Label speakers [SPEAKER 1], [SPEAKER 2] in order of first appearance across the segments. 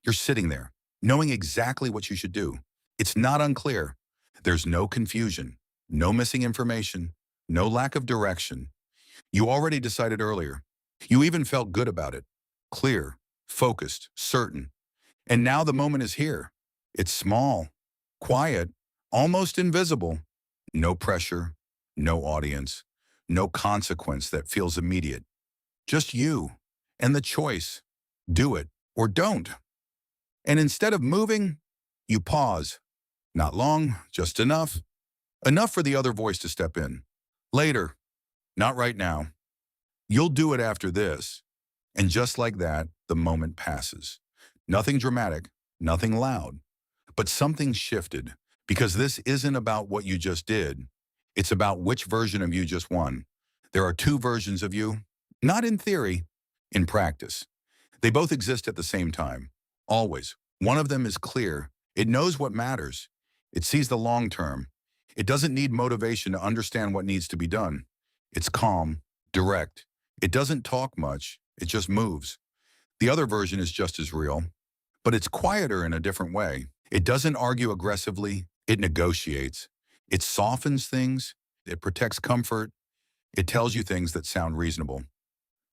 [SPEAKER 1] You're sitting there, knowing exactly what you should do. It's not unclear. There's no confusion, no missing information, no lack of direction. You already decided earlier. You even felt good about it. Clear, focused, certain. And now the moment is here. It's small, quiet, almost invisible. No pressure, no audience, no consequence that feels immediate. Just you and the choice. Do it or don't. And instead of moving, you pause. Not long, just enough. Enough for the other voice to step in. Later, not right now. You'll do it after this. And just like that, the moment passes. Nothing dramatic, nothing loud, but something shifted. Because this isn't about what you just did. It's about which version of you just won. There are two versions of you, not in theory, in practice. They both exist at the same time, always. One of them is clear. It knows what matters. It sees the long term. It doesn't need motivation to understand what needs to be done. It's calm, direct. It doesn't talk much. It just moves. The other version is just as real, but it's quieter in a different way. It doesn't argue aggressively. It negotiates. It softens things. It protects comfort. It tells you things that sound reasonable.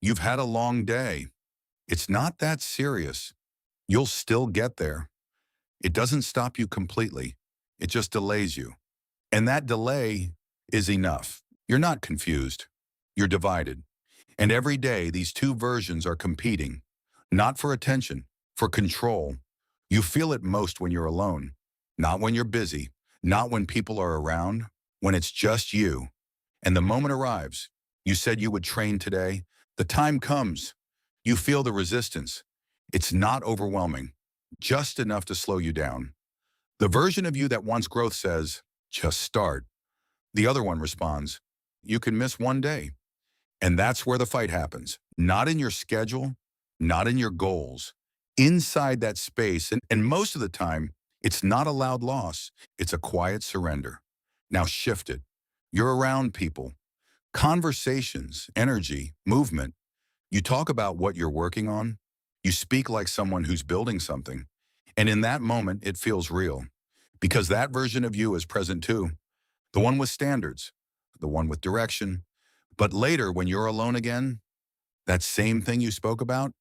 [SPEAKER 1] You've had a long day. It's not that serious. You'll still get there. It doesn't stop you completely. It just delays you. And that delay is enough. You're not confused. You're divided. And every day, these two versions are competing, not for attention, for control. You feel it most when you're alone, not when you're busy, not when people are around, when it's just you. And the moment arrives. You said you would train today. The time comes. You feel the resistance. It's not overwhelming, just enough to slow you down. The version of you that wants growth says, just start. The other one responds, you can miss one day. And that's where the fight happens. Not in your schedule, not in your goals. Inside that space, and most of the time, it's not a loud loss. It's a quiet surrender. Now shift it. You're around people. Conversations, energy, movement. You talk about what you're working on. You speak like someone who's building something. And in that moment, it feels real. Because that version of you is present too. The one with standards, the one with direction. But later, when you're alone again, that same thing you spoke about,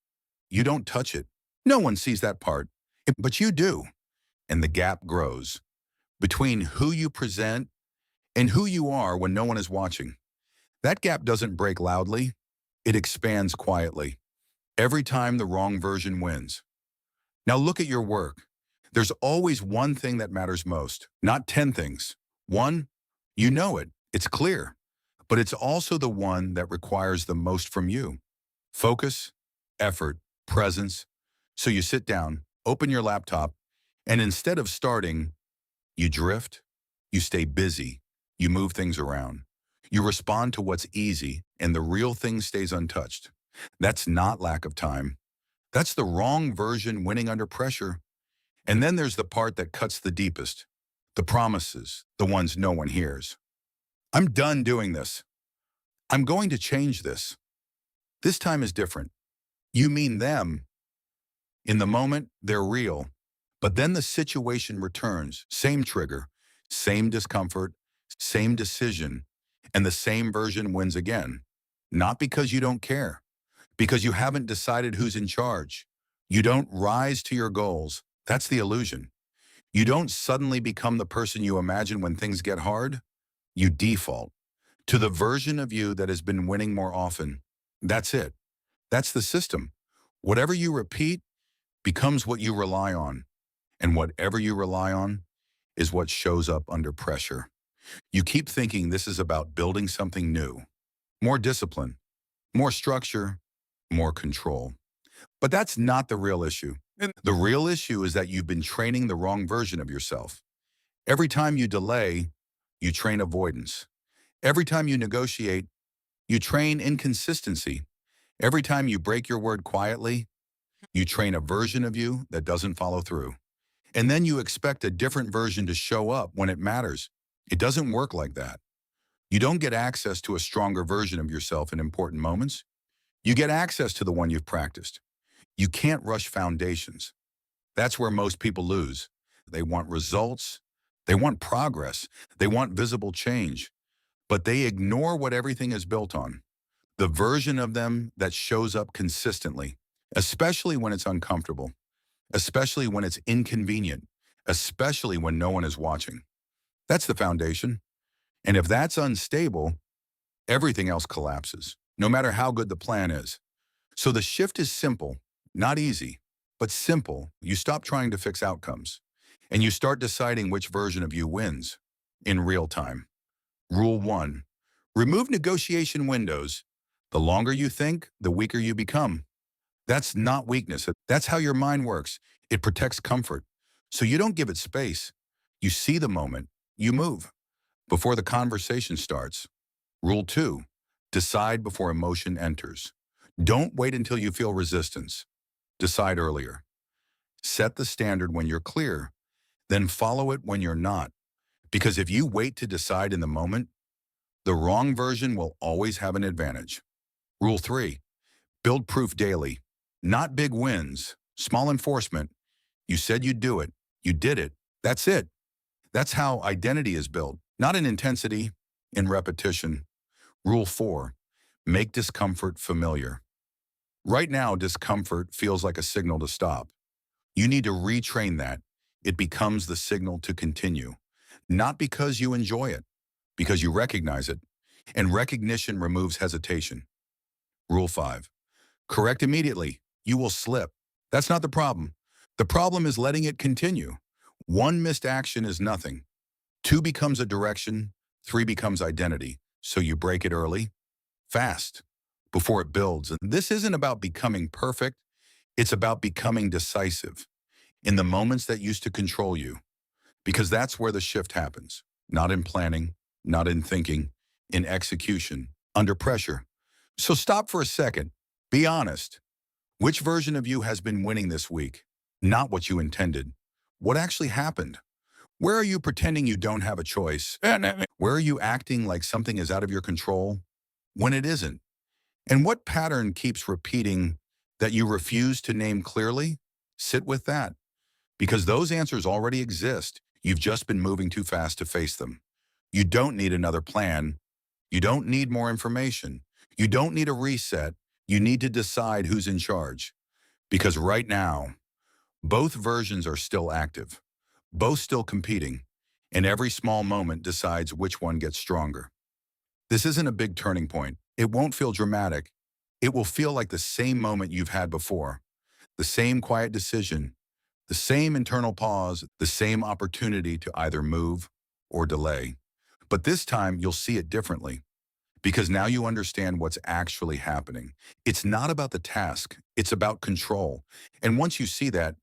[SPEAKER 1] you don't touch it. No one sees that part, but you do. And the gap grows between who you present and who you are when no one is watching. That gap doesn't break loudly. It expands quietly. Every time the wrong version wins. Now look at your work. There's always one thing that matters most, not 10 things. One, you know it. It's clear. But it's also the one that requires the most from you. Focus, effort, presence. So you sit down, open your laptop, and instead of starting, you drift, you stay busy, you move things around. You respond to what's easy, and the real thing stays untouched. That's not lack of time. That's the wrong version winning under pressure. And then there's the part that cuts the deepest. The promises, the ones no one hears. I'm done doing this. I'm going to change this. This time is different. You mean them. In the moment, they're real. But then the situation returns. Same trigger, same discomfort, same decision, and the same version wins again. Not because you don't care, because you haven't decided who's in charge. You don't rise to your goals. That's the illusion. You don't suddenly become the person you imagine when things get hard. You default to the version of you that has been winning more often. That's it. That's the system. Whatever you repeat becomes what you rely on. And whatever you rely on is what shows up under pressure. You keep thinking this is about building something new. More discipline, more structure, more control. But that's not the real issue. The real issue is that you've been training the wrong version of yourself. Every time you delay, you train avoidance. Every time you negotiate, you train inconsistency. Every time you break your word quietly, you train a version of you that doesn't follow through. And then you expect a different version to show up when it matters. It doesn't work like that. You don't get access to a stronger version of yourself in important moments. You get access to the one you've practiced. You can't rush foundations. That's where most people lose. They want results, they want progress, they want visible change, but they ignore what everything is built on. The version of them that shows up consistently, especially when it's uncomfortable, especially when it's inconvenient, especially when no one is watching. That's the foundation. And if that's unstable, everything else collapses, no matter how good the plan is. So the shift is simple, not easy, but simple. You stop trying to fix outcomes, and you start deciding which version of you wins in real time. Rule 1. Remove negotiation windows. The longer you think, the weaker you become. That's not weakness. That's how your mind works. It protects comfort. So you don't give it space. You see the moment. You move before the conversation starts. Rule 2. Decide before emotion enters. Don't wait until you feel resistance. Decide earlier. Set the standard when you're clear, then follow it when you're not. Because if you wait to decide in the moment, the wrong version will always have an advantage. Rule 3. Build proof daily. Not big wins, small enforcement. You said you'd do it. You did it. That's it. That's how identity is built, not in intensity, in repetition. Rule 4. Make discomfort familiar. Right now, discomfort feels like a signal to stop. You need to retrain that. It becomes the signal to continue. Not because you enjoy it, because you recognize it. And recognition removes hesitation. Rule 5. Correct immediately. You will slip. That's not the problem. The problem is letting it continue. One missed action is nothing. 2 becomes a direction. 3 becomes identity. So you break it early, fast, before it builds. And this isn't about becoming perfect. It's about becoming decisive in the moments that used to control you, because that's where the shift happens. Not in planning, not in thinking, in execution, under pressure. So stop for a second. Be honest. Which version of you has been winning this week? Not what you intended. What actually happened? Where are you pretending you don't have a choice? Where are you acting like something is out of your control when it isn't? And what pattern keeps repeating that you refuse to name clearly? Sit with that, because those answers already exist. You've just been moving too fast to face them. You don't need another plan. You don't need more information. You don't need a reset. You need to decide who's in charge. Because right now, both versions are still active, both still competing, and every small moment decides which one gets stronger. This isn't a big turning point. It won't feel dramatic. It will feel like the same moment you've had before, the same quiet decision, the same internal pause, the same opportunity to either move or delay. But this time, you'll see it differently, because now you understand what's actually happening. It's not about the task. It's about control. And once you see that,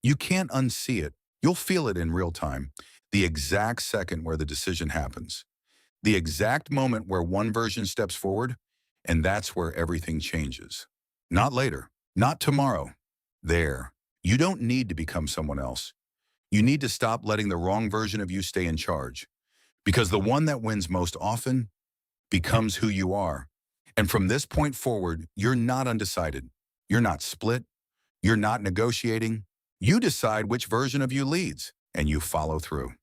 [SPEAKER 1] you can't unsee it. You'll feel it in real time, the exact second where the decision happens, the exact moment where one version steps forward, and that's where everything changes. Not later, not tomorrow. There. You don't need to become someone else. You need to stop letting the wrong version of you stay in charge, because the one that wins most often becomes who you are. And from this point forward, you're not undecided. You're not split. You're not negotiating. You decide which version of you leads, and you follow through.